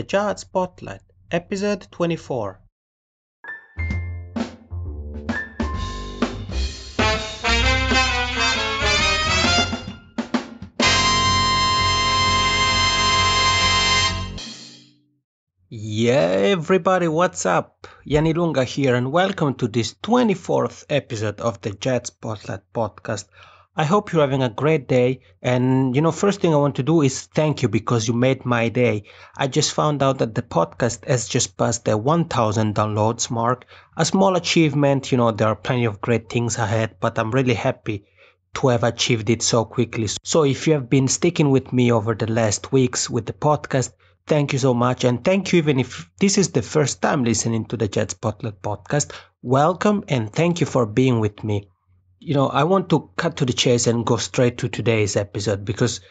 The Jazz Spotlight, episode 24. Yeah, everybody, what's up? Yanni Lunga here, and welcome to this 24th episode of the Jazz Spotlight podcast. I hope you're having a great day, and first thing I want to do is thank you because you made my day. I just found out that the podcast has just passed the 1000 downloads mark. A small achievement, there are plenty of great things ahead, but I'm really happy to have achieved it so quickly. So if you have been sticking with me over the last weeks with the podcast, thank you so much. And thank you even if this is the first time listening to the Jazz Spotlight podcast. Welcome and thank you for being with me. I want to cut to the chase and go straight to today's episode because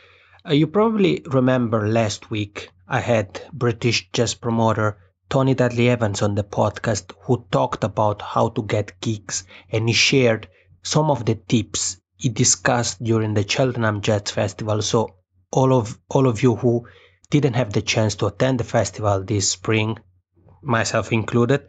you probably remember last week I had British jazz promoter Tony Dudley Evans on the podcast who talked about how to get gigs, and he shared some of the tips he discussed during the Cheltenham Jazz Festival. So all of you who didn't have the chance to attend the festival this spring, myself included,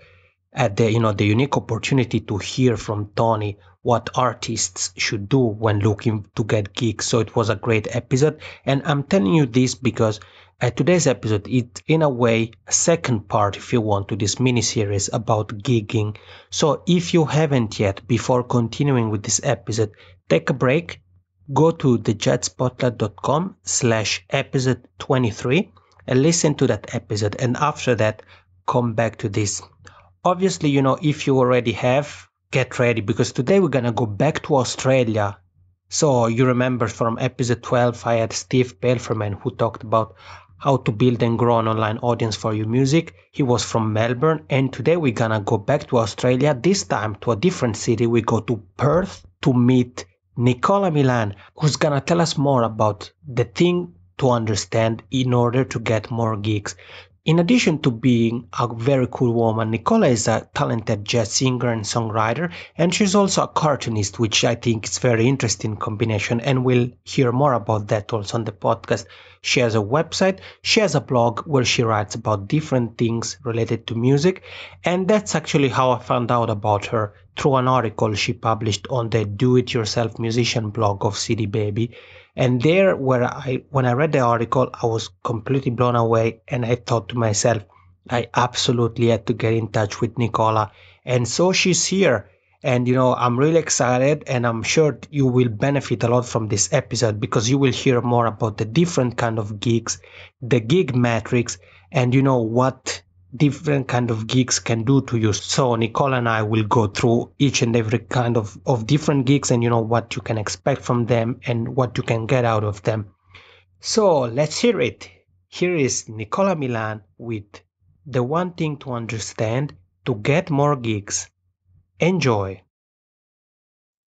had the unique opportunity to hear from Tony what artists should do when looking to get gigs. So it was a great episode, and I'm telling you this because today's episode is in a way a second part, if you want, to this mini series about gigging. So if you haven't yet, before continuing with this episode, take a break. Go to thejazzspotlight.com/episode 23 and listen to that episode. And after that, come back to this. Obviously, if you already have, get ready because today we're going to go back to Australia. So you remember from episode 12, I had Steve Pelferman who talked about how to build and grow an online audience for your music. He was from Melbourne. And today we're going to go back to Australia, this time to a different city. We go to Perth to meet Nicola Milan, who's gonna tell us more about the thing to understand in order to get more gigs. In addition to being a very cool woman, Nicola is a talented jazz singer and songwriter, and she's also a cartoonist, which I think is a very interesting combination, and we'll hear more about that also on the podcast. She has a website, she has a blog where she writes about different things related to music, and that's actually how I found out about her, through an article she published on the Do-It-Yourself Musician blog of CD Baby. And there, when I read the article, I was completely blown away, and I thought to myself, I absolutely had to get in touch with Nicola. And so she's here, and I'm really excited, and I'm sure you will benefit a lot from this episode because you will hear more about the different kind of gigs, the gig metrics, and what different kind of gigs can do to you. So Nicola and I will go through each and every kind of different gigs and what you can expect from them and what you can get out of them. So let's hear it. Here is Nicola Milan with the one thing to understand to get more gigs. Enjoy.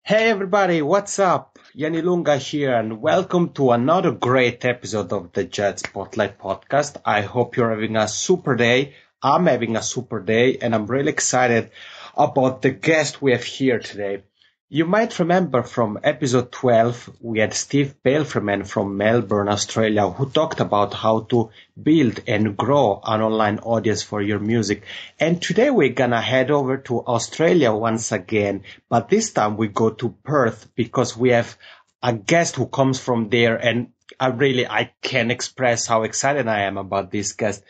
Hey everybody, what's up? Yanni Lunga here, and welcome to another great episode of the Jazz Spotlight podcast. I hope you're having a super day. I'm having a super day, and I'm really excited about the guest we have here today. You might remember from episode 12, we had Steve Pelferman from Melbourne, Australia, who talked about how to build and grow an online audience for your music. And today we're gonna head over to Australia once again, but this time we go to Perth because we have a guest who comes from there, and I can't express how excited I am about this guest.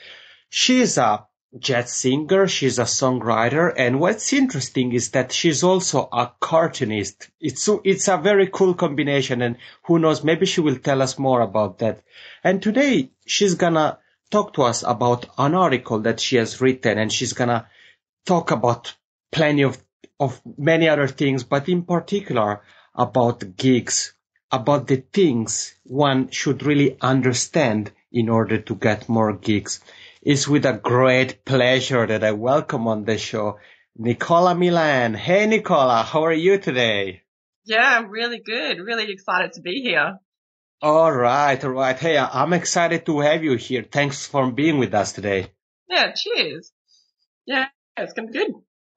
She's a jazz singer, she's a songwriter, and what's interesting is that she's also a cartoonist. It's a very cool combination, and who knows, maybe she will tell us more about that. And today she's gonna talk to us about an article that she has written, and she's gonna talk about plenty of many other things, but in particular about gigs, about the things one should really understand in order to get more gigs. It's with a great pleasure that I welcome on the show Nicola Milan. Hey Nicola, how are you today? Yeah, I'm really good. Really excited to be here. All right. Hey, I'm excited to have you here. Thanks for being with us today. Yeah, cheers. Yeah, it's going to be good.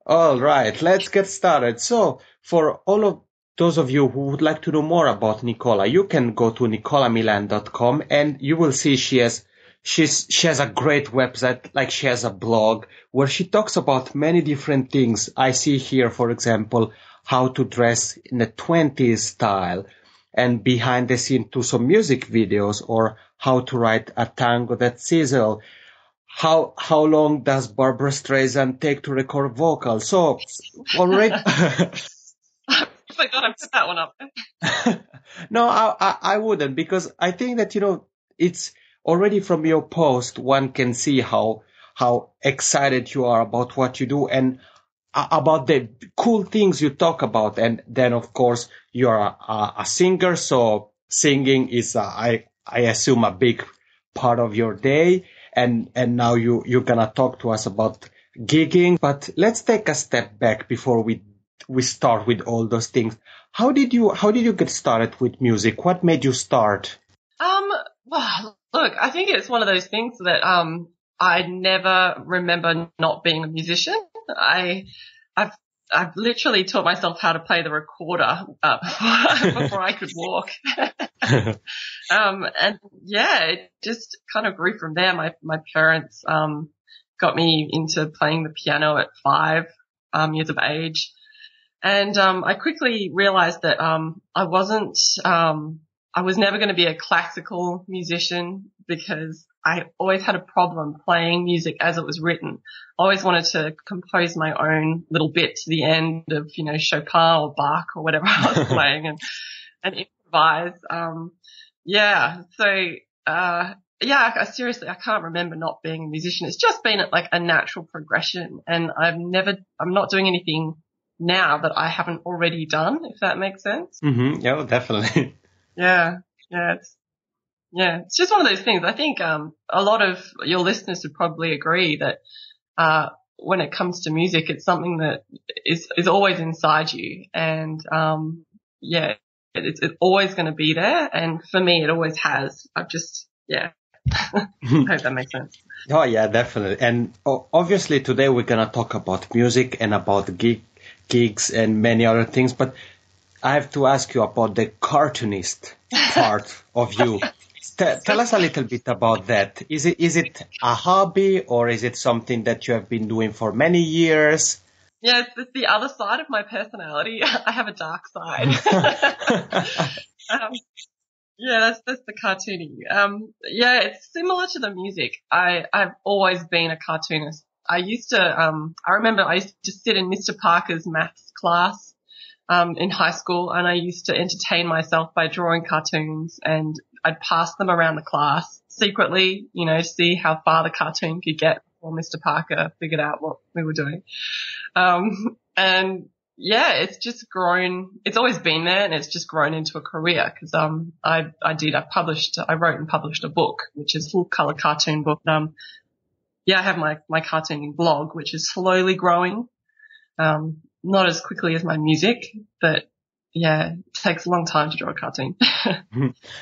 All right, let's get started. So for all of those of you who would like to know more about Nicola, you can go to nicolamilan.com and you will see she has she has a great website, like she has a blog where she talks about many different things. I see here, for example, how to dress in the 20s style and behind the scene to some music videos, or how to write a tango that sizzle. How long does Barbara Streisand take to record vocals? So already I forgot I put that one up there. no, I wouldn't, because I think that, it's already from your post, one can see how excited you are about what you do and about the cool things you talk about. And then, of course, you're a singer. So singing is, I assume, a big part of your day. And now you're going to talk to us about gigging. But let's take a step back before we start with all those things. How did you get started with music? What made you start? Well, look, I think it's one of those things that I never remember not being a musician. I've literally taught myself how to play the recorder before I could walk. And yeah, it just kind of grew from there. My parents got me into playing the piano at 5 years of age. And I quickly realized that I was never going to be a classical musician, because I always had a problem playing music as it was written. I always wanted to compose my own little bit to the end of, Chopin or Bach or whatever I was playing, and improvise. Seriously, I can't remember not being a musician. It's just been like a natural progression, and I'm not doing anything now that I haven't already done, if that makes sense. Mm-hmm. Yeah, definitely. Yeah. It's just one of those things. I think a lot of your listeners would probably agree that when it comes to music, it's something that is always inside you, and it's always going to be there. And for me, it always has. I hope that makes sense. Oh yeah, definitely. And obviously today we're gonna talk about music and about gigs and many other things, but I have to ask you about the cartoonist part of you. Tell us a little bit about that. Is it a hobby, or is it something that you have been doing for many years? Yeah, it's the other side of my personality. I have a dark side. That's the cartooning. It's similar to the music. I've always been a cartoonist. I remember I used to sit in Mr. Parker's maths class in high school, and I used to entertain myself by drawing cartoons, and I'd pass them around the class secretly, to see how far the cartoon could get before Mr. Parker figured out what we were doing. It's just grown. It's always been there, and it's just grown into a career, because I wrote and published a book, which is a full color cartoon book. I have my cartooning blog, which is slowly growing. Not as quickly as my music, but it takes a long time to draw a cartoon.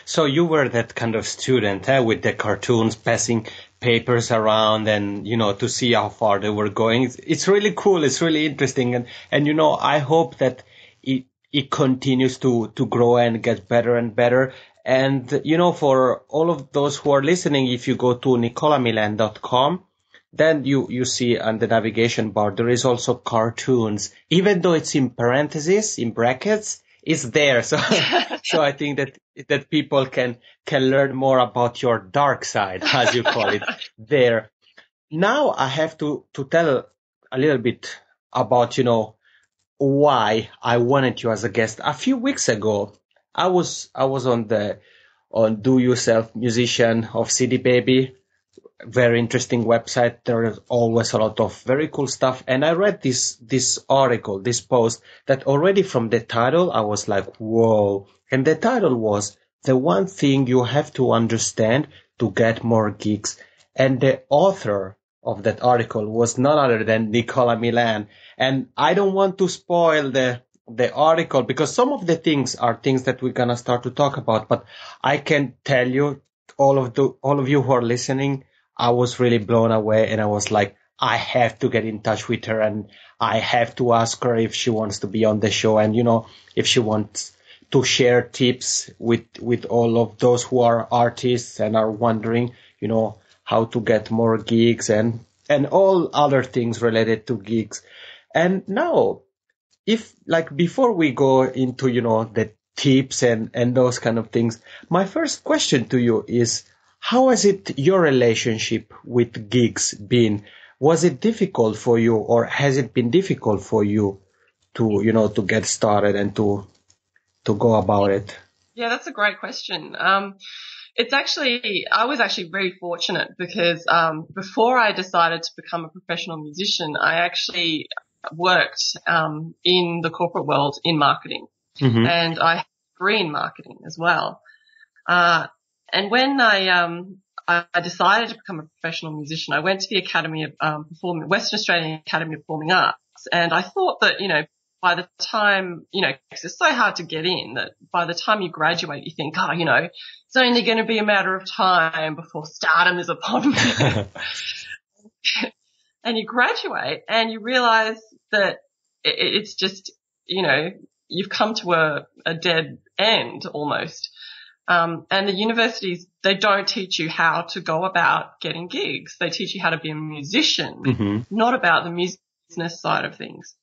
So you were that kind of student, with the cartoons, passing papers around and, to see how far they were going. It's really cool. It's really interesting. And I hope that it continues to grow and get better and better. And, for all of those who are listening, if you go to nicolamilan.com, then you see on the navigation bar, there is also cartoons, even though it's in parentheses, in brackets, it's there. So, so I think that people can learn more about your dark side, as you call it, there. Now I have to tell a little bit about, why I wanted you as a guest. A few weeks ago, I was on Do Yourself Musician of CD Baby. Very interesting website. There is always a lot of very cool stuff. And I read this article, this post, that already from the title, I was like, whoa. And the title was The One Thing You Have to Understand to Get More Gigs. And the author of that article was none other than Nicola Milan. And I don't want to spoil the article, because some of the things are things that we're going to start to talk about. But I can tell you, all of you who are listening, I was really blown away, and I was like, I have to get in touch with her, and I have to ask her if she wants to be on the show, and if she wants to share tips with all of those who are artists and are wondering, how to get more gigs and all other things related to gigs. And now, if like before we go into, the tips and those kind of things, my first question to you is, how has it your relationship with gigs been? Was it difficult for you, or has it been difficult for you to, to get started and to go about it? Yeah, that's a great question. I was actually very fortunate because before I decided to become a professional musician, I actually worked in the corporate world in marketing, Mm-hmm. and I had a degree in marketing as well. And when I decided to become a professional musician, I went to the Academy of Western Australian Academy of Performing Arts, and I thought that, by the time, 'cause it's so hard to get in, that by the time you graduate, you think, it's only going to be a matter of time before stardom is upon me. And you graduate and you realize that it's just, you've come to a dead end almost. And the universities, they don't teach you how to go about getting gigs. They teach you how to be a musician, Mm-hmm. not about the music business side of things.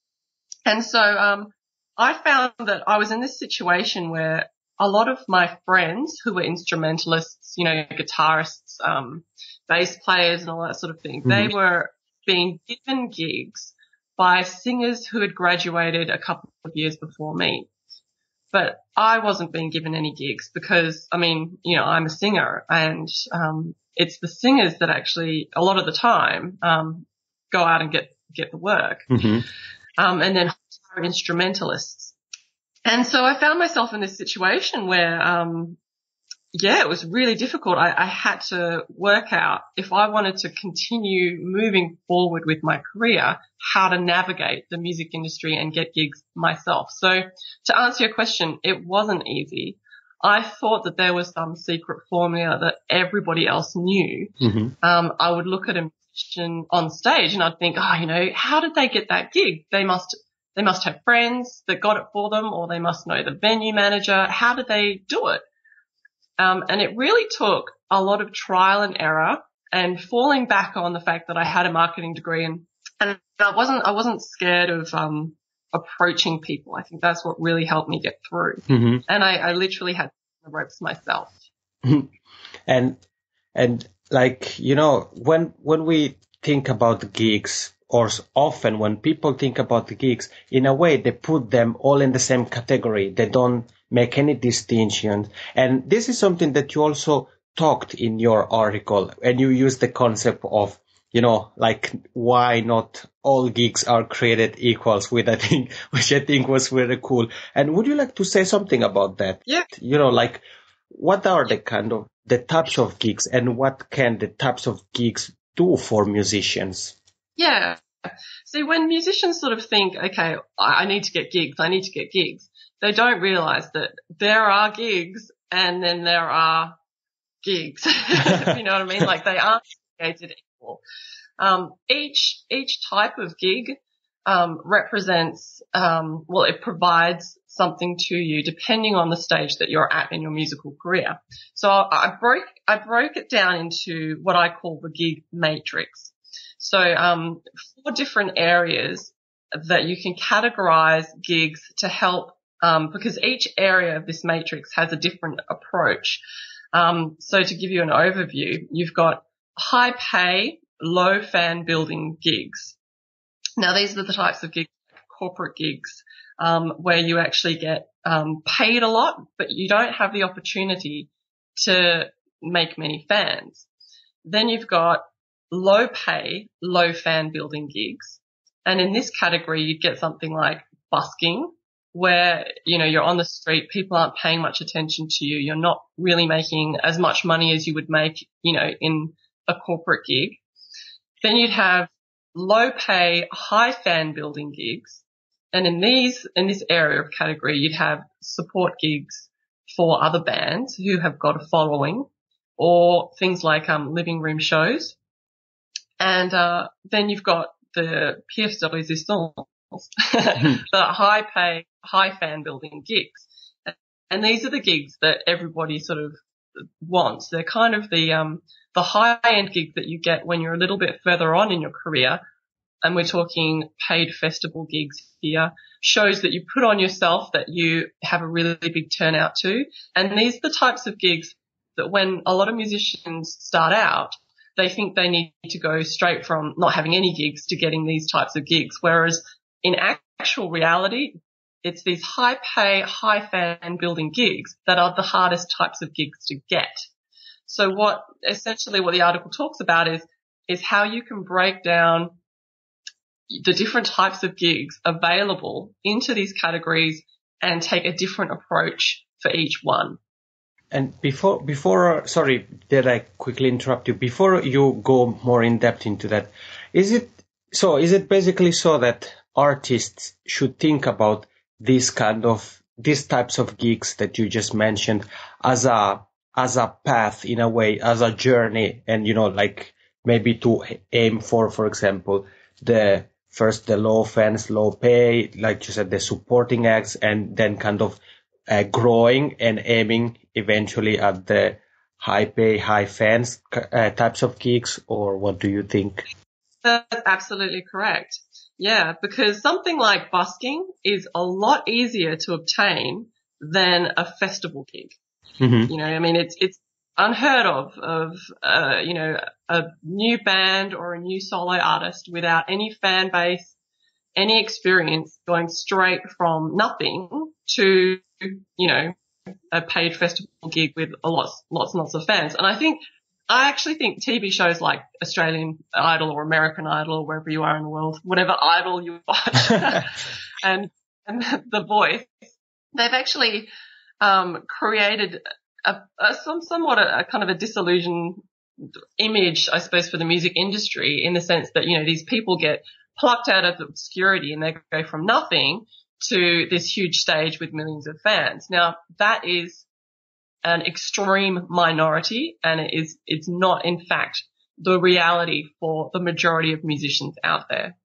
And so I found that I was in this situation where a lot of my friends who were instrumentalists, guitarists, bass players and all that sort of thing, they were being given gigs by singers who had graduated a couple of years before me. But I wasn't being given any gigs because, I'm a singer, and it's the singers that actually a lot of the time go out and get the work. Mm-hmm. And then hire instrumentalists. And so I found myself in this situation where, it was really difficult. I had to work out, if I wanted to continue moving forward with my career, how to navigate the music industry and get gigs myself. So to answer your question, it wasn't easy. I thought that there was some secret formula that everybody else knew. Mm-hmm. I would look at a musician on stage and I'd think, how did they get that gig? They must have friends that got it for them, or they must know the venue manager. How did they do it? And it really took a lot of trial and error and falling back on the fact that I had a marketing degree, and I wasn't scared of approaching people. I think that's what really helped me get through. Mm-hmm. And I literally had the ropes myself. And like, when we think about gigs, or often when people think about the gigs, in a way they put them all in the same category. They don't make any distinctions. And this is something that you also talked in your article, and you used the concept of, like, why not all gigs are created equals, which I think was very cool. And would you like to say something about that? Yeah. Like, what are the types of gigs, and what can the types of gigs do for musicians? Yeah. See, when musicians sort of think, okay, I need to get gigs, they don't realize that there are gigs and then there are gigs. You know what I mean? Like, they aren't created equal. Each type of gig represents, it provides something to you depending on the stage that you're at in your musical career. So I broke it down into what I call the gig matrix. So 4 different areas that you can categorize gigs to help, because each area of this matrix has a different approach. So to give you an overview, you've got high pay, low fan building gigs. Now, these are the types of gigs, like corporate gigs, where you actually get paid a lot, but you don't have the opportunity to make many fans. Then you've got low pay, low fan building gigs. And in this category, you'd get something like busking, where, you're on the street, people aren't paying much attention to you. You're not really making as much money as you would make, in a corporate gig. Then you'd have low pay, high fan building gigs. And in this area of category, you'd have support gigs for other bands who have got a following, or things like living room shows. And then you've got the PFW resistance, the high pay, high fan building gigs. And these are the gigs that everybody sort of wants. They're kind of the the high-end gig that you get when you're a little bit further on in your career, and we're talking paid festival gigs here, shows that you put on yourself, that you have a really big turnout to. And these are the types of gigs that when a lot of musicians start out, they think they need to go straight from not having any gigs to getting these types of gigs. Whereas in actual reality, it's these high pay, high fan building gigs that are the hardest types of gigs to get. So what the article talks about is how you can break down the different types of gigs available into these categories and take a different approach for each one. And before, sorry, did I quickly interrupt you? Before you go more in depth into that, is it basically so that artists should think about these types of gigs that you just mentioned as a path, in a way, as a journey, and, like maybe to aim for example, the low fans, low pay, like you said, the supporting acts, and then kind of growing and aiming eventually at the high pay, high fans types of gigs, or what do you think? That's absolutely correct. Yeah, because something like busking is a lot easier to obtain than a festival gig. Mm-hmm. I mean, it's unheard of, a new band or a new solo artist without any fan base, any experience, going straight from nothing to, a paid festival gig with lots and lots of fans. And I actually think TV shows like Australian Idol or American Idol, wherever you are in the world, whatever idol you watch, and The Voice, they've actually created somewhat a kind of a disillusioned image, I suppose, for the music industry, in the sense that, these people get plucked out of obscurity and they go from nothing to this huge stage with millions of fans. Now, that is an extreme minority, and it's not, in fact, the reality for the majority of musicians out there.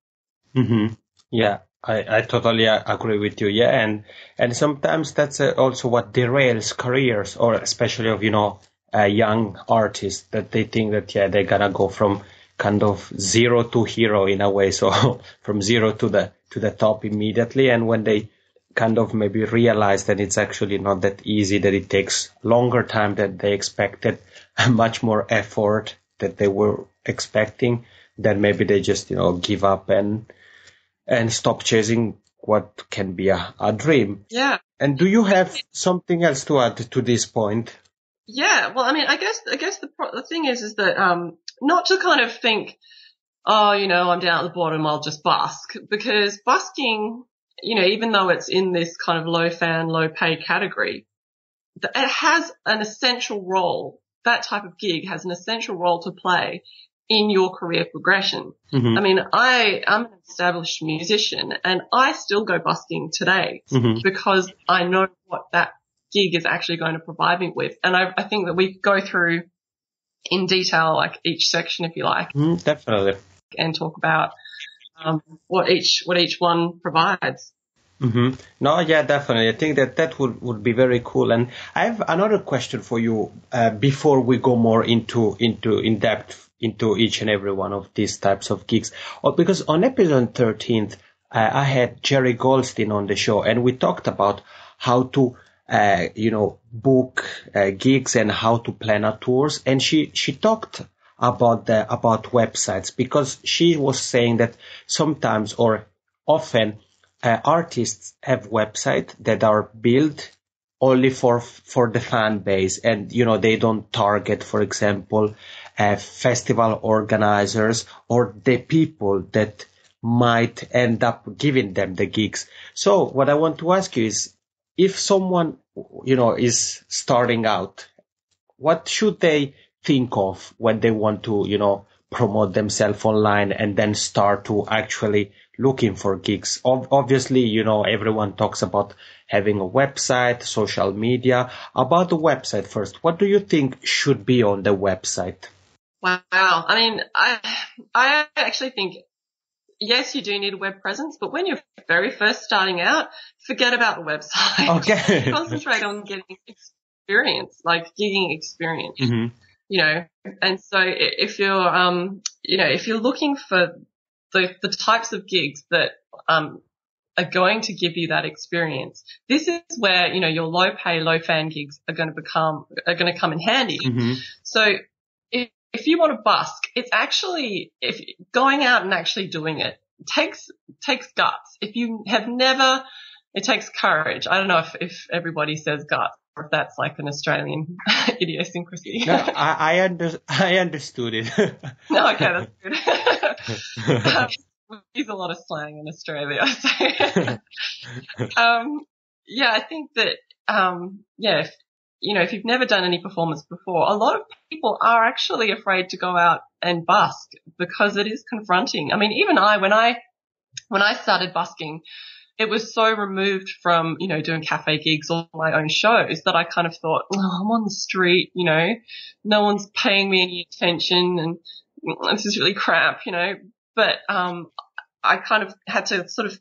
Mm-hmm. Yeah, I totally agree with you. Yeah, and sometimes that's also what derails careers, or especially of young artists, that they think that they're gonna go from kind of zero to hero in a way, so from zero to the top immediately, and when they kind of maybe realize that it's actually not that easy, that it takes longer time than they expected, much more effort that they were expecting, then maybe they just give up and stop chasing what can be a dream. Yeah. And do you have something else to add to this point? Yeah. Well, I mean, I guess the thing is that not to kind of think, oh, I'm down at the bottom, I'll just busk, because busking, even though it's in this kind of low fan, low pay category, it has an essential role. That type of gig has an essential role to play in your career progression. Mm-hmm. I mean, I'm an established musician and I still go busking today, mm-hmm. because I know what that gig is actually going to provide me with. And I think that we go through in detail, like each section, if you like. Definitely. And talk about what each one provides. Mm-hmm. No, yeah, definitely. I think that would be very cool. And I have another question for you before we go more into in depth into each and every one of these types of gigs. Because on episode 13th, I had Jerry Goldstein on the show, and we talked about how to book gigs and how to plan our tours. And she talked about websites, because she was saying that sometimes or often artists have websites that are built only for the fan base, and they don't target, for example, festival organizers or the people that might end up giving them the gigs. So what I want to ask you is, if someone is starting out, what should they think of when they want to promote themselves online and then start to actually looking for gigs? Obviously, everyone talks about having a website, social media. About the website first, what do you think should be on the website? Wow. I mean, I actually think, yes, you do need a web presence, but when you're very first starting out, forget about the website. Okay. Concentrate on getting experience, like gigging experience. Mm-hmm. you know, and so if you're, if you're looking for the types of gigs that, are going to give you that experience, this is where, your low pay, low fan gigs are going to come in handy. Mm-hmm. So if you want to busk, it's actually, if going out and actually doing it takes guts. If you have never, it takes courage. I don't know if everybody says guts or if that's like an Australian idiosyncrasy. No, I understood it. No, okay, that's good. We use a lot of slang in Australia. So, I think that, if you've never done any performance before, a lot of people are actually afraid to go out and busk because it is confronting. I mean, even when I started busking, it was so removed from, doing cafe gigs or my own shows that I kind of thought, oh, I'm on the street, no one's paying me any attention and this is really crap, but, I kind of had to sort of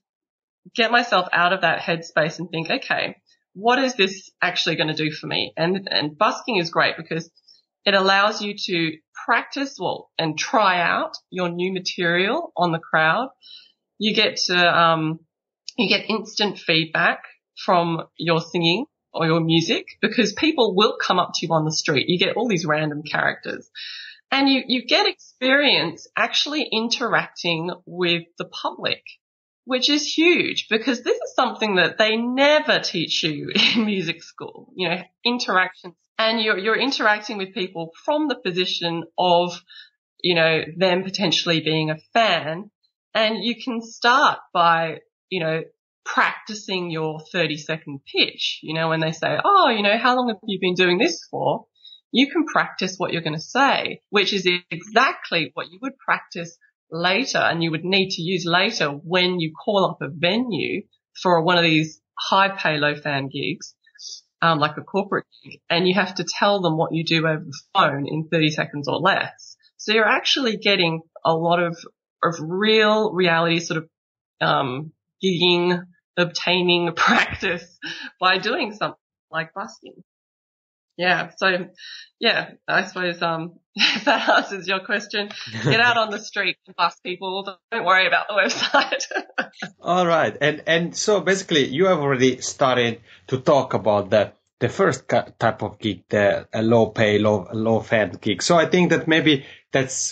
get myself out of that headspace and think, okay, what is this actually going to do for me? And busking is great because it allows you to practice and try out your new material on the crowd. You get to, you get instant feedback from your singing or your music because people will come up to you on the street. You get all these random characters. And you get experience actually interacting with the public, which is huge because this is something that they never teach you in music school, interactions. And you're interacting with people from the position of, them potentially being a fan. And you can start by, practicing your 30-second pitch, when they say, oh, how long have you been doing this for? You can practice what you're going to say, which is exactly what you would practice later and you would need to use later when you call up a venue for one of these high pay, low fan gigs, like a corporate gig, and you have to tell them what you do over the phone in 30 seconds or less. So you're actually getting a lot of real reality sort of, gigging, obtaining practice by doing something like busking. Yeah. So, I suppose, if that answers your question, get out on the street and busk people. Don't worry about the website. All right. And so basically you have already started to talk about the first type of gig, the low pay, low fan gig. So I think that maybe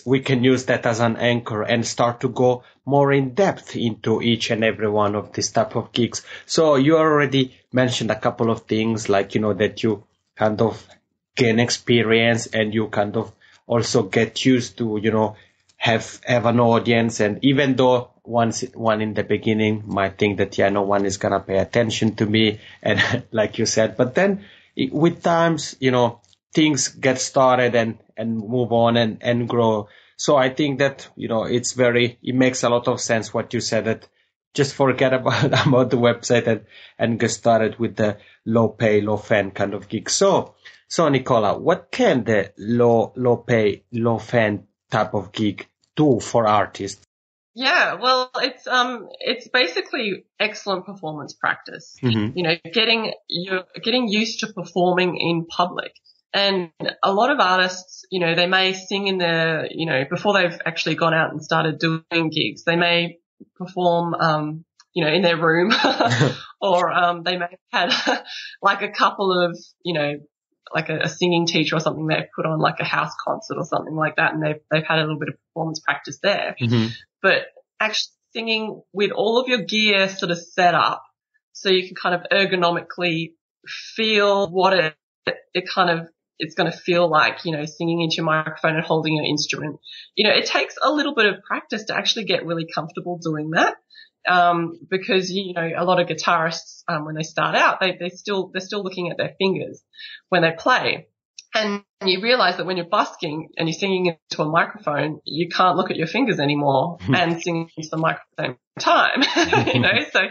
we can use that as an anchor and start to go more in depth into each and every one of these type of gigs. So you already mentioned a couple of things like, that you kind of gain experience and you kind of also get used to, have an audience. And even though one in the beginning might think that, no one is going to pay attention to me. And like you said, but then with times, things get started and move on and grow. So I think that, it makes a lot of sense what you said, that just forget about the website and get started with the low pay, low fan kind of gig. So Nicola, what can the low pay, low fan type of gig do for artists? Yeah, well, it's basically excellent performance practice. Mm-hmm. Getting used to performing in public. And a lot of artists, they may sing in their, before they've actually gone out and started doing gigs, they may perform, in their room or, they may have had like a couple of, like a singing teacher or something they've put on like a house concert or something like that. And they've had a little bit of performance practice there, but actually singing with all of your gear sort of set up so you can kind of ergonomically feel what it's going to feel like, singing into your microphone and holding an instrument. It takes a little bit of practice to actually get really comfortable doing that. Because, a lot of guitarists, when they start out, they're still looking at their fingers when they play. And you realize that when you're busking and you're singing into a microphone, you can't look at your fingers anymore and sing into the microphone at the same time, so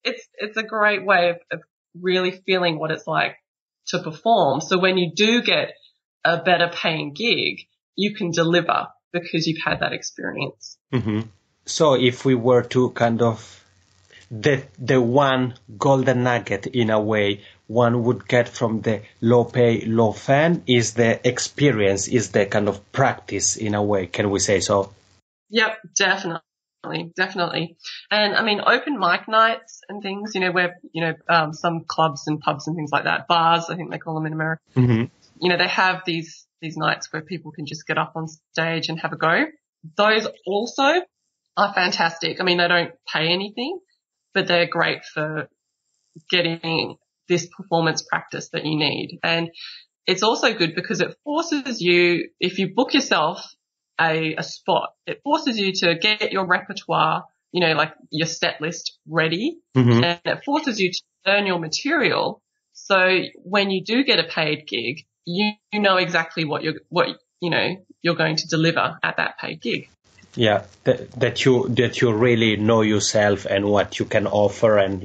it's a great way of really feeling what it's like to perform. So when you do get a better paying gig, you can deliver because you've had that experience. Mm-hmm. So if we were to kind of the one golden nugget in a way one would get from the low pay, low fan is the experience, is the kind of practice in a way. Can we say so? Yep, definitely. And I mean, open mic nights and things, where, some clubs and pubs and things like that, bars, I think they call them in America. Mm-hmm. They have these nights where people can just get up on stage and have a go. Those also are fantastic. I mean, they don't pay anything, but they're great for getting this performance practice that you need. And it's also good because it forces you, if you book yourself a spot, it forces you to get your repertoire, like your set list ready, and it forces you to learn your material. So when you do get a paid gig, you know exactly what you're going to deliver at that paid gig. Yeah, that you really know yourself and what you can offer, and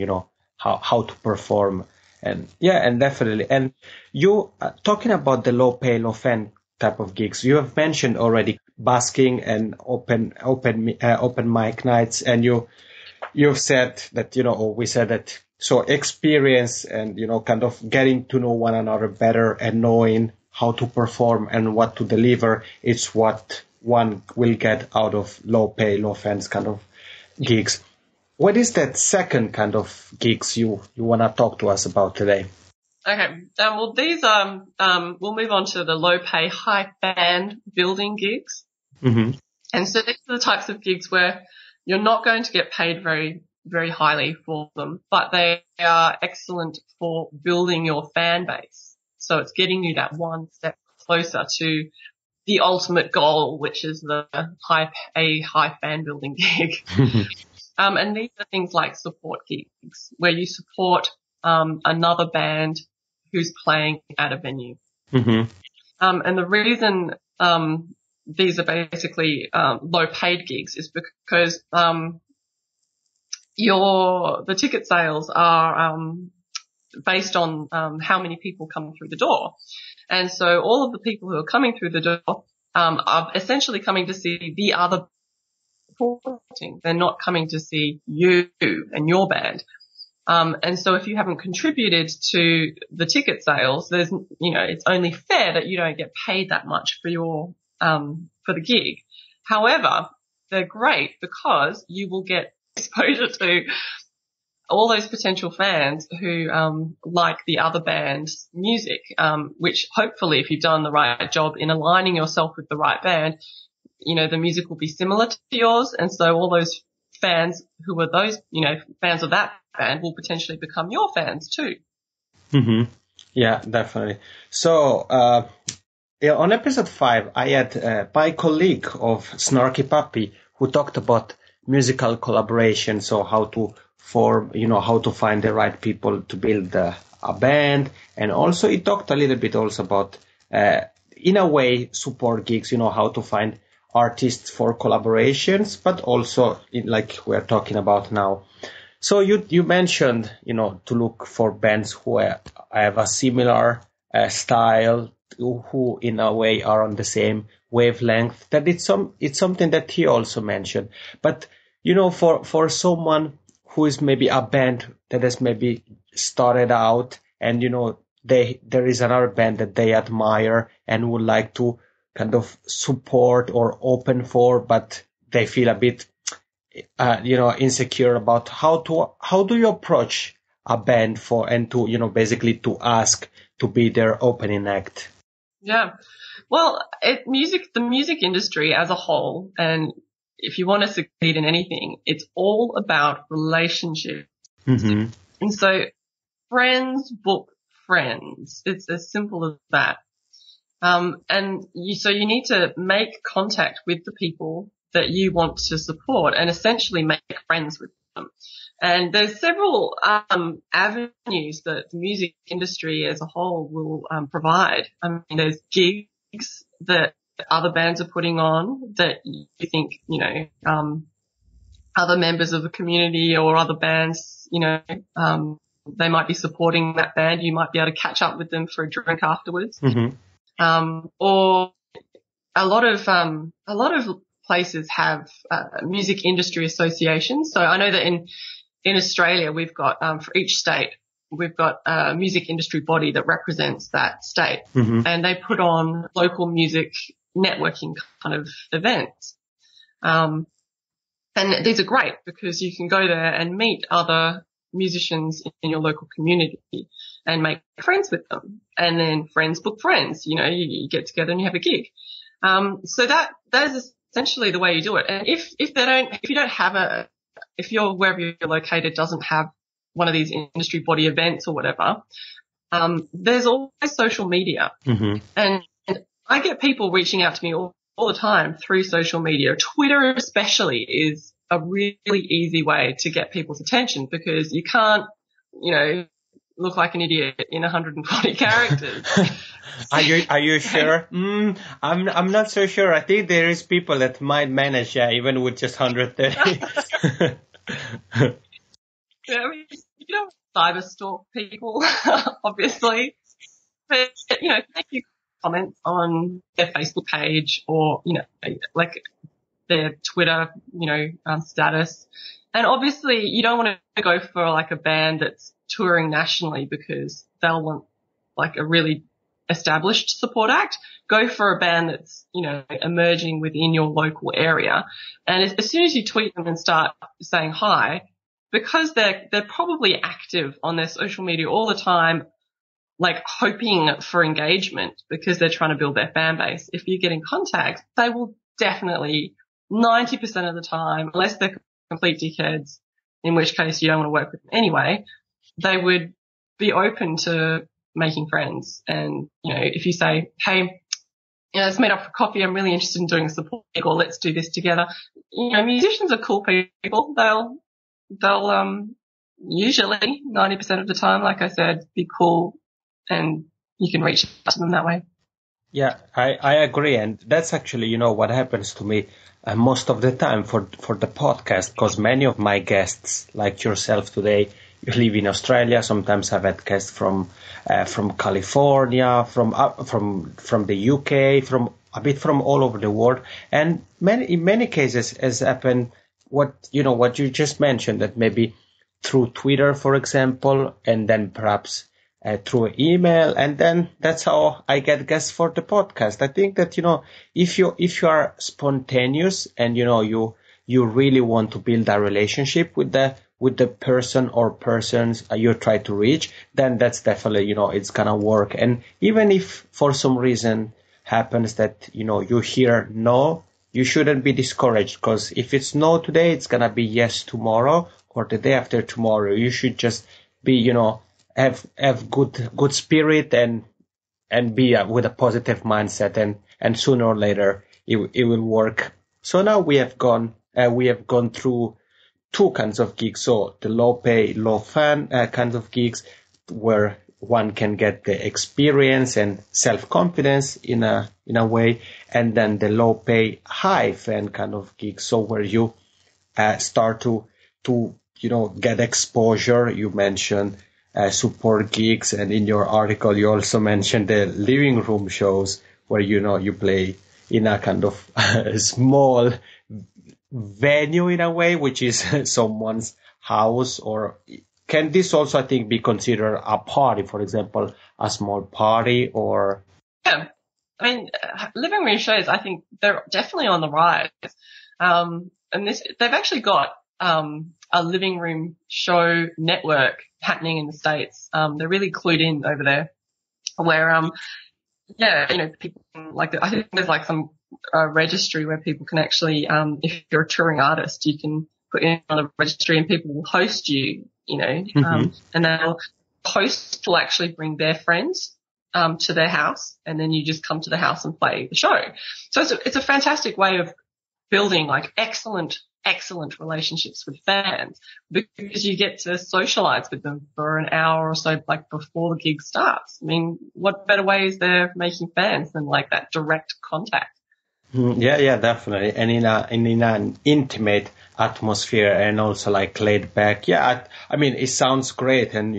how to perform, and definitely. And you talking about the low pay, low fan type of gigs, you have mentioned already busking and open mic nights, and you've said that or we said that, so experience and kind of getting to know one another better and knowing how to perform and what to deliver, it's what one will get out of low pay, low fans kind of gigs. What is that second kind of gigs you want to talk to us about today? Okay. Well, these we'll move on to the low pay, high fan building gigs. Mm-hmm. And so these are the types of gigs where you're not going to get paid very, very highly for them, but they are excellent for building your fan base. So it's getting you that one step closer to the ultimate goal, which is a high fan building gig. And these are things like support gigs, where you support another band who's playing at a venue. Mm-hmm. And the reason these are basically low paid gigs is because the ticket sales are based on how many people come through the door. And so all of the people who are coming through the door are essentially coming to see the other supporting. They're not coming to see you and your band. And so if you haven't contributed to the ticket sales, there's, it's only fair that you don't get paid that much for for the gig. However, they're great because you will get exposure to all those potential fans who like the other band's music, which hopefully if you've done the right job in aligning yourself with the right band, the music will be similar to yours. And so all those fans who are those, fans of that band will potentially become your fans too. Mm-hmm. Yeah, definitely. So on episode 5, I had my colleague of Snarky Puppy who talked about musical collaboration, so how to form, how to find the right people to build a band. And also he talked a little bit also about, in a way, support gigs, how to find artists for collaborations, but also like we're talking about now. So you mentioned, to look for bands who have a similar style, who in a way are on the same wavelength. That it's something that he also mentioned. But for someone who is maybe a band that has maybe started out, and there is another band that they admire and would like to kind of support or open for, but they feel a bit insecure about how do you approach a band and to basically to ask to be their opening act? Yeah. Well, the music industry as a whole, and if you want to succeed in anything, it's all about relationships. Mm-hmm. And so friends book friends. It's as simple as that. So you need to make contact with the people that you want to support and essentially make friends with them. And there's several avenues that the music industry as a whole will provide. I mean, there's gigs that other bands are putting on that you think, other members of the community or other bands, they might be supporting that band. You might be able to catch up with them for a drink afterwards. Mm-hmm. Or a lot of places have music industry associations. So I know that in Australia, we've got, for each state, we've got a music industry body that represents that state, and they put on local music networking kind of events. And these are great because you can go there and meet other musicians in your local community and make friends with them. And then friends book friends, you get together and you have a gig. So that is essentially the way you do it. And if wherever you're located doesn't have one of these industry body events or whatever, there's always social media. And I get people reaching out to me all the time through social media. Twitter especially is a really easy way to get people's attention because you can't, look like an idiot in 140 characters. Are you sure? I'm not so sure. I think there is people that might manage, even with just 130. Yeah, I mean, you don't cyber stalk people, obviously. But, make your comments on their Facebook page or, like their Twitter, status. And obviously you don't want to go for like a band that's touring nationally because they'll want like a really established support act. Go for a band that's, emerging within your local area. And as soon as you tweet them and start saying hi, because they're probably active on their social media all the time, like hoping for engagement because they're trying to build their fan base. If you get in contact, they will definitely 90% of the time, unless they're complete dickheads, in which case you don't want to work with them anyway, they would be open to making friends. And, if you say, hey, let's meet up for coffee. I'm really interested in doing a support gig, or let's do this together. Musicians are cool people. They'll usually 90% of the time, like I said, be cool, and you can reach out to them that way. Yeah, I agree. And that's actually, what happens to me most of the time for the podcast, because many of my guests, like yourself today, you live in Australia. Sometimes I've had guests from California, from the UK, from all over the world. And in many cases has happened what you just mentioned, that maybe through Twitter, for example, and then perhaps through email, and then that's how I get guests for the podcast. I think that, if you are spontaneous and, you really want to build a relationship with the person or persons you try to reach, then that's definitely, it's gonna work. And even if for some reason happens that, you hear no, you shouldn't be discouraged, because if it's no today, it's gonna be yes tomorrow or the day after tomorrow. You should just be, have good spirit and be with a positive mindset, and sooner or later it will work. So now we have gone through two kinds of gigs. So the low pay, low fan kinds of gigs, where one can get the experience and self-confidence in a way, and then the low pay, high fan kind of gigs. So where you start to get exposure. You mentioned support gigs, and in your article you also mentioned the living room shows where you play in a kind of small venue in a way, which is someone's house. Or can this also, I think, be considered a party, for example, a small party? Or yeah, I mean, living room shows, I think they're definitely on the rise. And they've actually got a living room show network happening in the States. They're really clued in over there, where people I think there's like some registry where people can actually, if you're a touring artist, you can put in on the registry and people will host you, and the host will actually bring their friends to their house, and then you just come to the house and play the show. So it's a fantastic way of building like excellent relationships with fans, because you get to socialize with them for an hour or so, like before the gig starts. I mean, what better way is there of making fans than like that direct contact? Yeah, definitely. And in an intimate atmosphere, and also like laid back. Yeah, I mean, it sounds great. And,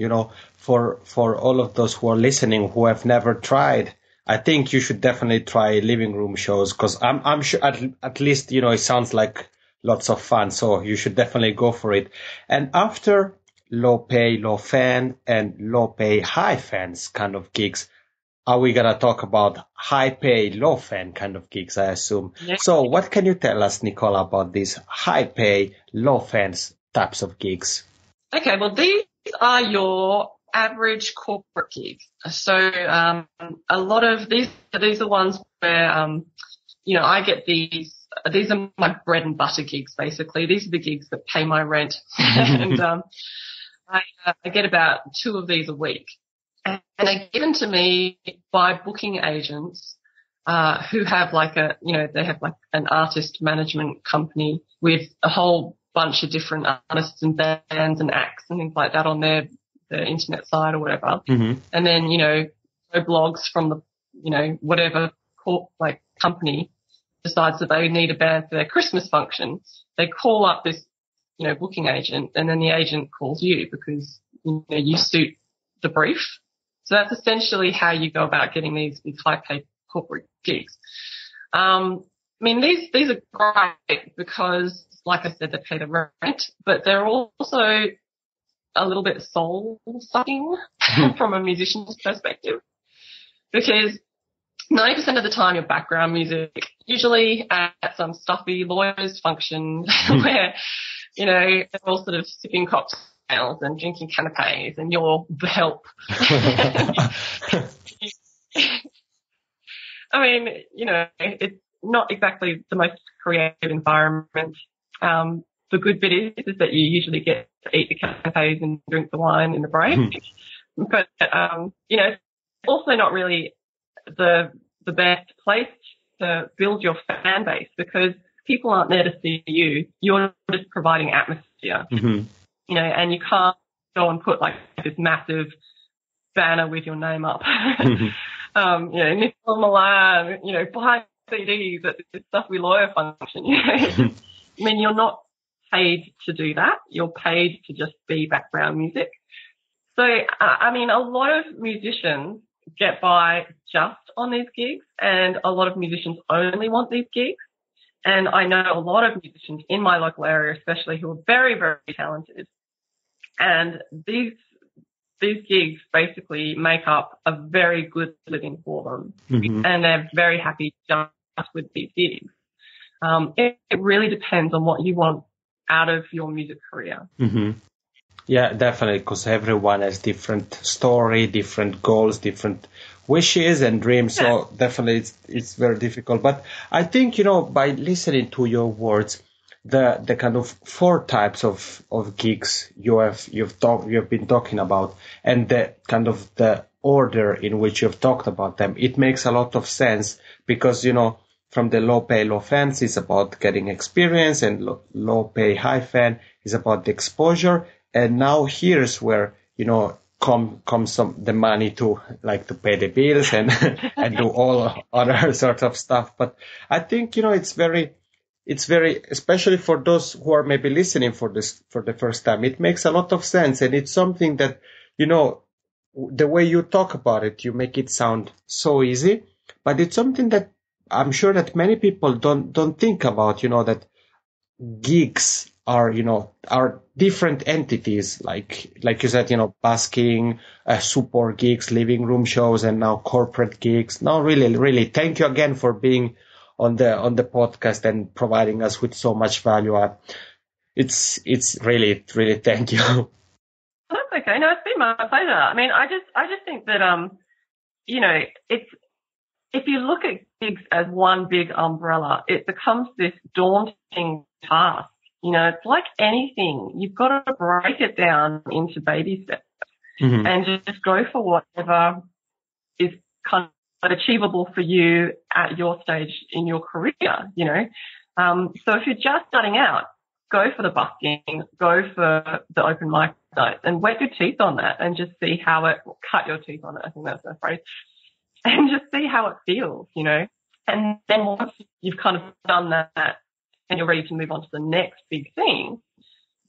for all of those who are listening who have never tried, I think you should definitely try living room shows, because I'm sure at least, it sounds like lots of fun. So you should definitely go for it. And after low pay, low fan and low pay, high fans kind of gigs, are we going to talk about high pay, low fan kind of gigs, I assume? Yeah. So what can you tell us, Nicola, about these high pay, low fans types of gigs? Okay, well, these are your average corporate gigs. So a lot of these are ones where, I get these are my bread and butter gigs, basically. These are the gigs that pay my rent. And I get about 2 of these a week. And they're given to me by booking agents who have they have like an artist management company with a whole bunch of different artists and bands and acts and things like that on their internet site or whatever. Mm-hmm. And then, blogs from the, whatever company decides that they need a band for their Christmas function. They call up this, booking agent, and then the agent calls you because, you suit the brief. So that's essentially how you go about getting these high-paid corporate gigs. These are great because, like I said, they pay the rent, but they're also a little bit soul-sucking from a musician's perspective, because 90% of the time your background music, usually at some stuffy lawyer's function where, they're all sort of sipping cocktails and drinking canapes and you're the help. It's not exactly the most creative environment. The good bit is that you usually get to eat the canapes and drink the wine in the break. But, it's also not really the best place to build your fan base because people aren't there to see you. You're just providing atmosphere, and you can't go and put like this massive banner with your name up. Nicola Milan, buy CDs at this stuffy lawyer function. You're not paid to do that. You're paid to just be background music. So, a lot of musicians get by just on these gigs, and a lot of musicians only want these gigs. And I know a lot of musicians in my local area, especially, who are very, very talented. And these gigs basically make up a very good living for them. And they're very happy just with these gigs. It really depends on what you want out of your music career. Yeah, definitely, because everyone has different story, different goals, different wishes and dreams. Yeah. So definitely it's very difficult. But I think, by listening to your words, the kind of 4 types of gigs you've been talking about, and the kind of the order in which you've talked about them, it makes a lot of sense because, from the low pay, low fans is about getting experience, and low pay, high fan is about the exposure. And now here's where, comes the money to pay the bills and do all other sort of stuff. But I think, it's very, especially for those who are maybe listening for the first time, it makes a lot of sense. And it's something that, the way you talk about it, you make it sound so easy, but it's something that I'm sure that many people don't think about, that gigs are different entities, like you said, busking, support gigs, living room shows, and now corporate gigs. No, really, thank you again for being on the podcast and providing us with so much value. It's really thank you. That's okay. No, it's been my pleasure. I just think that it's, if you look at gigs as one big umbrella, it becomes this daunting task. It's like anything. You've got to break it down into baby steps and just go for whatever is kind of achievable for you at your stage in your career, So if you're just starting out, go for the busking, go for the open mic night and wet your teeth on that and just see how cut your teeth on it. I think that's the phrase. And just see how it feels, And then once you've kind of done that and you're ready to move on to the next big thing,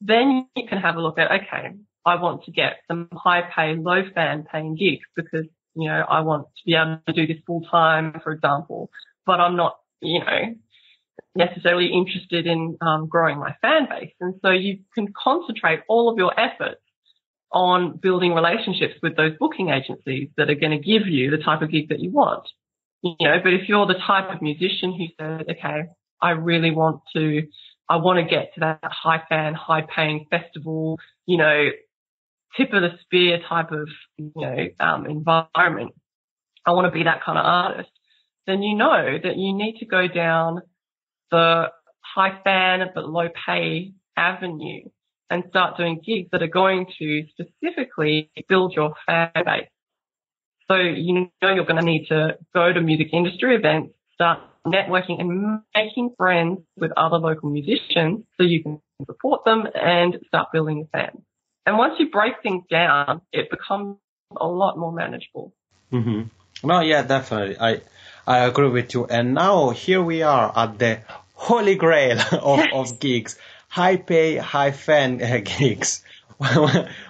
then you can have a look at, okay, I want to get some high pay, low fan paying gigs because, I want to be able to do this full time, for example, but I'm not, necessarily interested in growing my fan base. And so you can concentrate all of your efforts on building relationships with those booking agencies that are going to give you the type of gig that you want. But if you're the type of musician who says, okay, I want to get to that high fan, high paying festival, tip of the spear type of, environment. I want to be that kind of artist. Then you know that you need to go down the high fan but low pay avenue and start doing gigs that are going to specifically build your fan base. So you're going to need to go to music industry events, start networking and making friends with other local musicians so you can support them and start building a fan. And once you break things down, it becomes a lot more manageable. Mm-hmm. No, yeah, definitely. I agree with you. And now here we are at the holy grail of gigs. High pay, high fan gigs.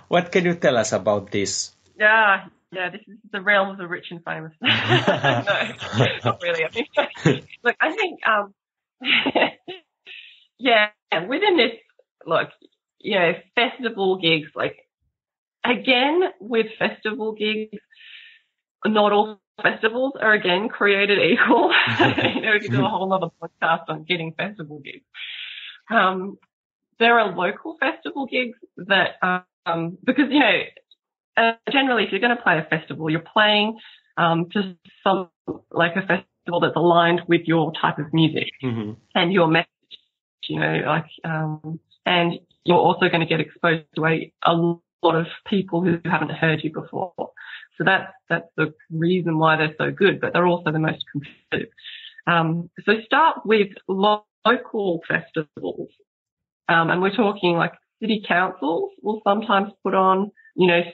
What can you tell us about this? Yeah, this is the realm of the rich and famous. No, not really. Look, I think, within this, festival gigs, again, with festival gigs, not all festivals are, again, created equal. We could do a whole other podcast on getting festival gigs. There are local festival gigs that, because, generally if you're going to play a festival, you're playing to some, a festival that's aligned with your type of music and your message, and you're also going to get exposed to a lot of people who haven't heard you before. So that's the reason why they're so good, but they're also the most competitive. So start with local festivals. And we're talking city councils will sometimes put on,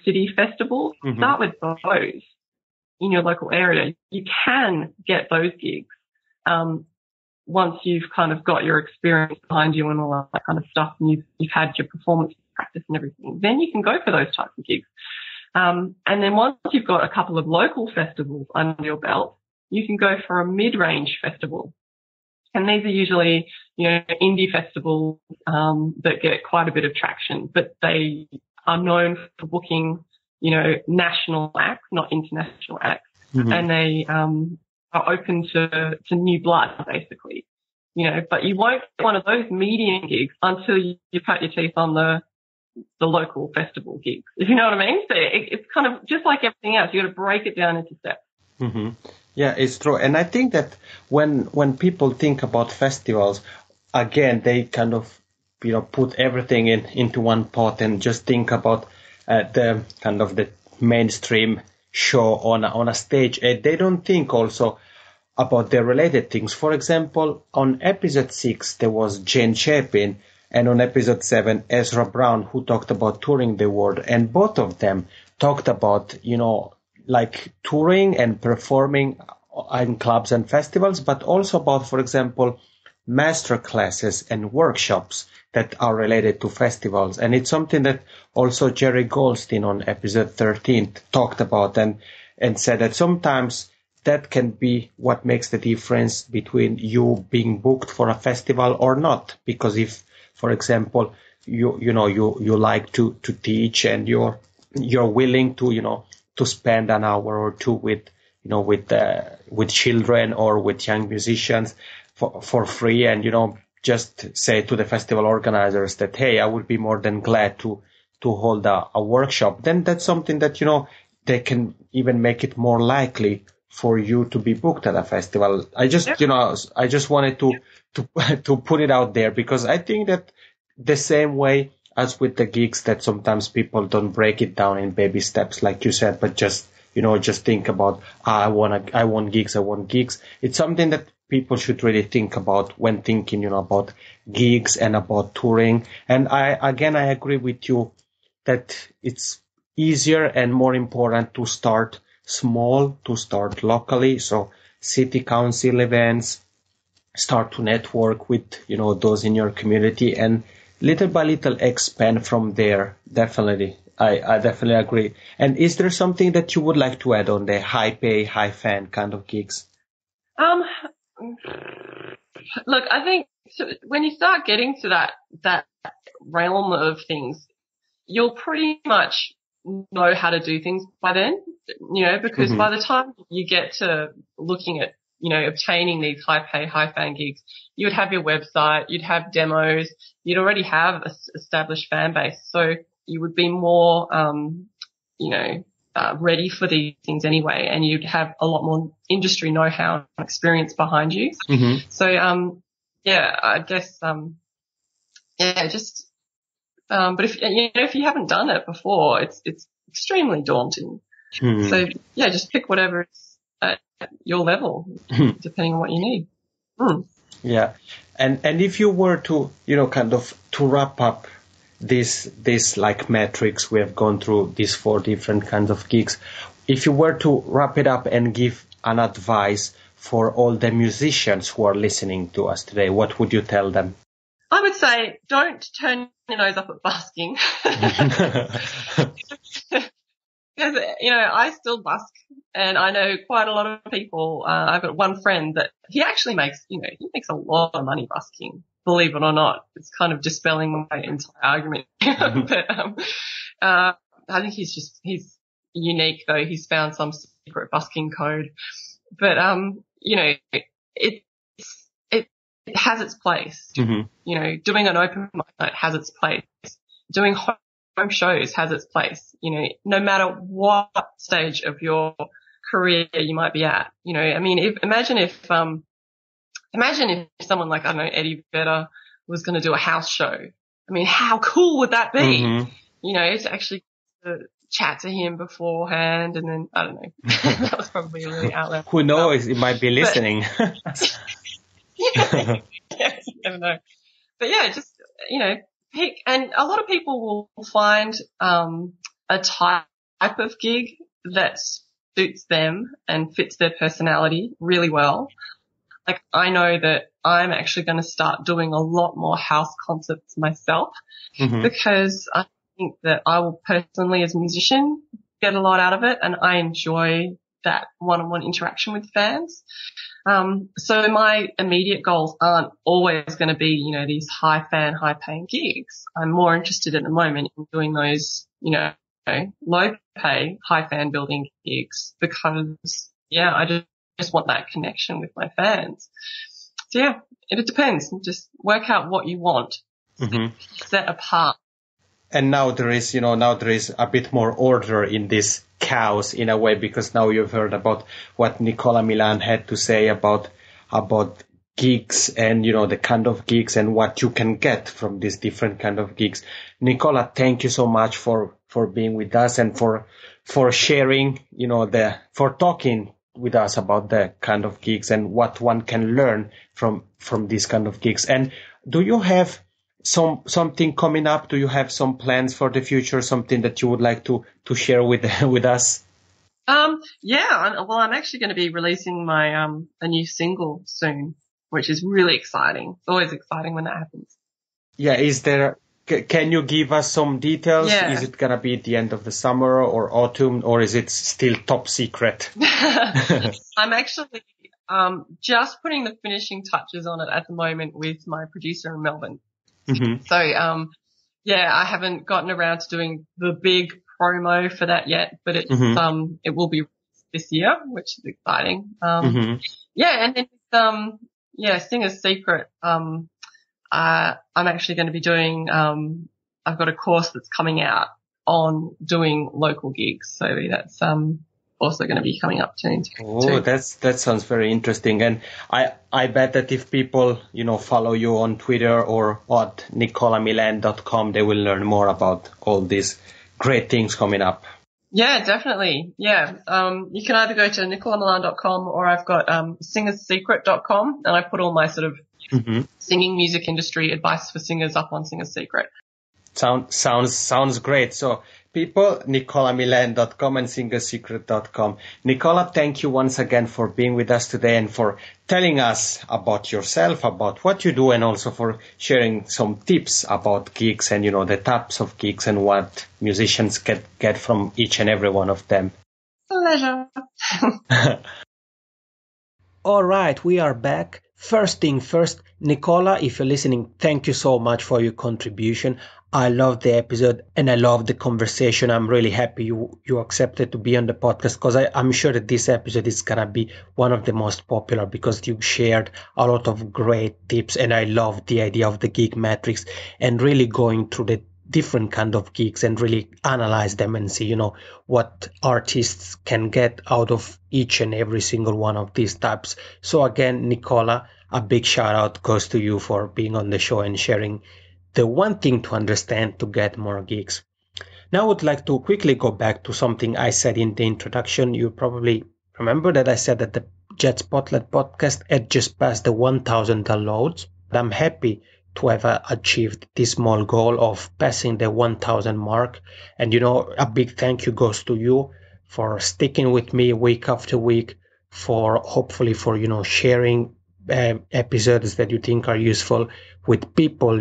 city festivals. Start with those in your local area. You can get those gigs, once you've kind of got your experience behind you and all that kind of stuff, and you've had your performance practice and everything. Then you can go for those types of gigs. And then once you've got a couple of local festivals under your belt, you can go for a mid-range festival. And these are usually, indie festivals, that get quite a bit of traction, but they are known for booking, national acts, not international acts. And they, are open to new blood, basically, but you won't get one of those medium gigs until you cut your teeth on the local festival gigs, if you know what I mean. So it's kind of just like everything else. You got to break it down into steps. Yeah, it's true. And I think that when people think about festivals, again, they kind of, put everything into one pot and just think about the kind of the mainstream show on a stage. They don't think also about the related things. For example, on episode 6, there was Jane Chapin, and on episode 7, Ezra Brown, who talked about touring the world. And both of them talked about, touring and performing in clubs and festivals, but also about, for example, master classes and workshops that are related to festivals. And it's something that also Jerry Goldstein on episode 13 talked about and said that sometimes that can be what makes the difference between you being booked for a festival or not. Because if, for example, you like to teach and you're willing to spend an hour or two with children or with young musicians for free, and just say to the festival organizers that, hey, I would be more than glad to hold a workshop, then that's something that they can even make it more likely for you to be booked at a festival. I just I just wanted to put it out there, because I think that the same way as with the gigs, that sometimes people don't break it down in baby steps, like you said, but just think about, I want gigs. It's something that people should really think about when thinking, about gigs and about touring. And I agree with you that it's easier and more important to start small, to start locally. So city council events, start to network with, those in your community, and little by little expand from there. Definitely. I definitely agree. And is there something that you would like to add on the high pay, high fan kind of gigs? Look, I think when you start getting to that realm of things, you'll pretty much know how to do things by then, because Mm-hmm. by the time you get to looking at, obtaining these high pay, high fan gigs, you would have your website, you'd have demos, you'd already have a established fan base. So you would be more, ready for these things anyway, and you'd have a lot more industry know-how and experience behind you. Mm-hmm. So, I guess, just, but if you haven't done it before, it's extremely daunting. Mm-hmm. So just pick whatever is at your level, depending on what you need. Mm. Yeah. And if you were to, kind of to wrap up this like metrics we have gone through, these 4 different kinds of gigs, if you were to wrap it up and give an advice for all the musicians who are listening to us today, what would you tell them? I would say don't turn your nose up at busking. Because, I still busk, and I know quite a lot of people. I've got one friend that he actually makes, he makes a lot of money busking, believe it or not. It's kind of dispelling my entire argument. But, I think he's unique though. He's found some secret busking code. But, it has its place. Mm-hmm. Doing an open mic night has its place. Doing home shows has its place. No matter what stage of your career you might be at. Imagine if someone like, I don't know, Eddie Vedder was going to do a house show. How cool would that be? Mm-hmm. To actually chat to him beforehand, and then, I don't know. That was probably really out there. Who knows? He might be listening. Yes, you never know. But just, pick, and a lot of people will find, a type of gig that suits them and fits their personality really well. Like, I know that I'm actually going to start doing a lot more house concerts myself, because I think that I will personally, as a musician, get a lot out of it, and I enjoy that one-on-one interaction with fans. So my immediate goals aren't always going to be, these high paying gigs. I'm more interested at the moment in doing those, low pay, high fan building gigs, because, I just want that connection with my fans. So it depends. Just work out what you want. Set apart. And now there is a bit more order in this chaos in a way, because now you've heard about what Nicola Milan had to say about gigs and, the kind of gigs and what you can get from these different kind of gigs. Nicola, thank you so much for being with us and for sharing, for talking with us about the kind of gigs and what one can learn from these kind of gigs. And do you have something coming up? Do you have some plans for the future? Something that you would like to share with us? I'm actually going to be releasing my a new single soon, which is really exciting. It's always exciting when that happens. Yeah, can you give us some details? Yeah. Is it going to be at the end of the summer or autumn, or is it still top secret? I'm actually just putting the finishing touches on it at the moment with my producer in Melbourne. So, I haven't gotten around to doing the big promo for that yet, but it will be this year, which is exciting. And then, Singer's Secret, I'm actually going to be doing, I've got a course that's coming out on doing local gigs. So that's, also going to be coming up soon too. Oh, that sounds very interesting. And I bet that if people, follow you on Twitter or at nicolamilan.com, they will learn more about all these great things coming up. Yeah, definitely. Yeah. You can either go to nicolamilan.com or I've got, singersecret.com, and I put all my sort of singing music industry advice for singers up on Singer's Secret. Sounds great. So people, nicolamilan.com and singer-secret.com. Nicola, thank you once again for being with us today and for telling us about yourself, about what you do, and also for sharing some tips about gigs and, the types of gigs and what musicians get from each and every one of them. Pleasure. All right, we are back. First thing first, Nicola, if you're listening, thank you so much for your contribution. I love the episode and I love the conversation. I'm really happy you accepted to be on the podcast because I'm sure that this episode is gonna be one of the most popular because you shared a lot of great tips and I love the idea of the gig metrics and really going through the different kind of gigs and really analyze them and see, what artists can get out of each and every single one of these types. So again, Nicola, a big shout out goes to you for being on the show and sharing the one thing to understand to get more gigs. Now I would like to quickly go back to something I said in the introduction. You probably remember that I said that the Jet Spotlight podcast had just passed the 1,000 downloads. I'm happy to have achieved this small goal of passing the 1,000 mark. And a big thank you goes to you for sticking with me week after week, for hopefully for sharing episodes that you think are useful with people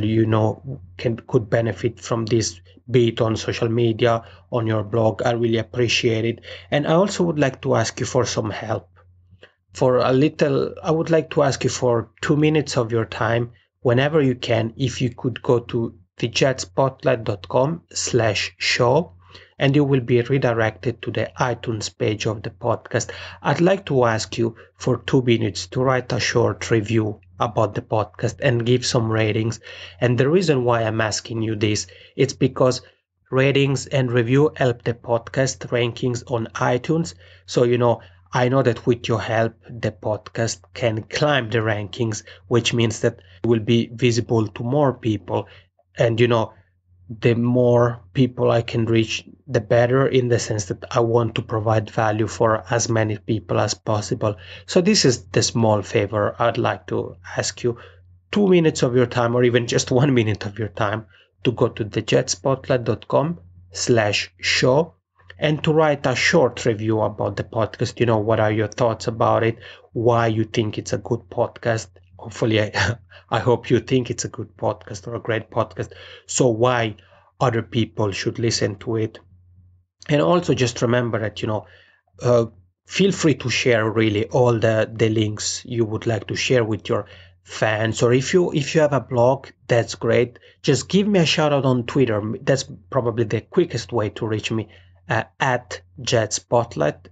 could benefit from this, be it on social media, on your blog. I really appreciate it. And I also would like to ask you for some help. I would like to ask you for 2 minutes of your time whenever you can, if you could go to thejetspotlight.com/show, and you will be redirected to the iTunes page of the podcast. I'd like to ask you for 2 minutes to write a short review about the podcast and give some ratings. And the reason why I'm asking you this, it's because ratings and review help the podcast rankings on iTunes. So, I know that with your help, the podcast can climb the rankings, which means that it will be visible to more people. And, the more people I can reach, the better, in the sense that I want to provide value for as many people as possible. So this is the small favor I'd like to ask you. 2 minutes of your time, or even just 1 minute of your time, to go to thejetspotlight.com/show and to write a short review about the podcast. What are your thoughts about it? Why you think it's a good podcast? Hopefully, I hope you think it's a good podcast or a great podcast. So why other people should listen to it? And also just remember that, feel free to share really all the links you would like to share with your fans, or if you have a blog, that's great. Just give me a shout out on Twitter. That's probably the quickest way to reach me, at Jet Spotlight.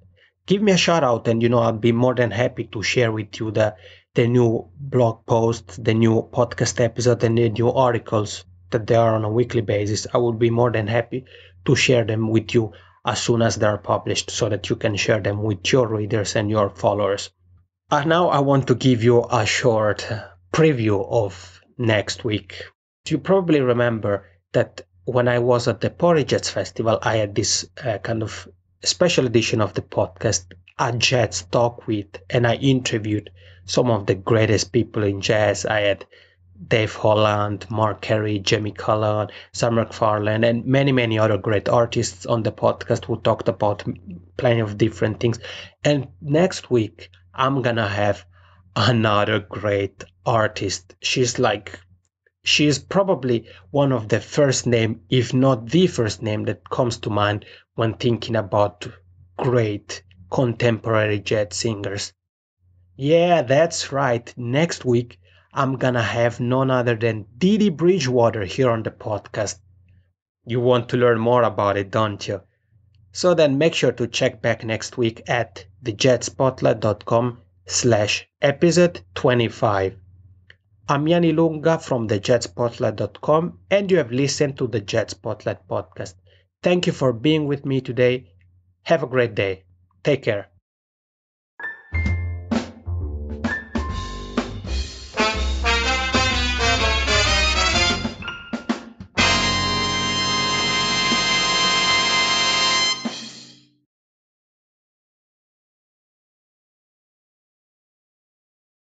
Give me a shout out, and I'll be more than happy to share with you the new blog posts, the new podcast episode, and the new articles that they are on a weekly basis. I will be more than happy to share them with you as soon as they're published, so that you can share them with your readers and your followers. Now I want to give you a short preview of next week. You probably remember that when I was at the Jets Festival, I had this kind of special edition of the podcast, A Jazz Talk With, and I interviewed some of the greatest people in jazz. I had Dave Holland, Mark Carey, Jamie Cullum, Sam McFarlane, and many, many other great artists on the podcast who talked about plenty of different things. And next week, I'm gonna have another great artist. She's probably one of the first name, if not the first name, that comes to mind when thinking about great contemporary jazz singers. Yeah, that's right. Next week, I'm gonna have none other than Didi Bridgewater here on the podcast. You want to learn more about it, don't you? So then make sure to check back next week at thejetspotlight.com/episode 25. I'm Yanni Lunga from thejetspotlight.com, and you have listened to the Jet Spotlight podcast. Thank you for being with me today. Have a great day. Take care.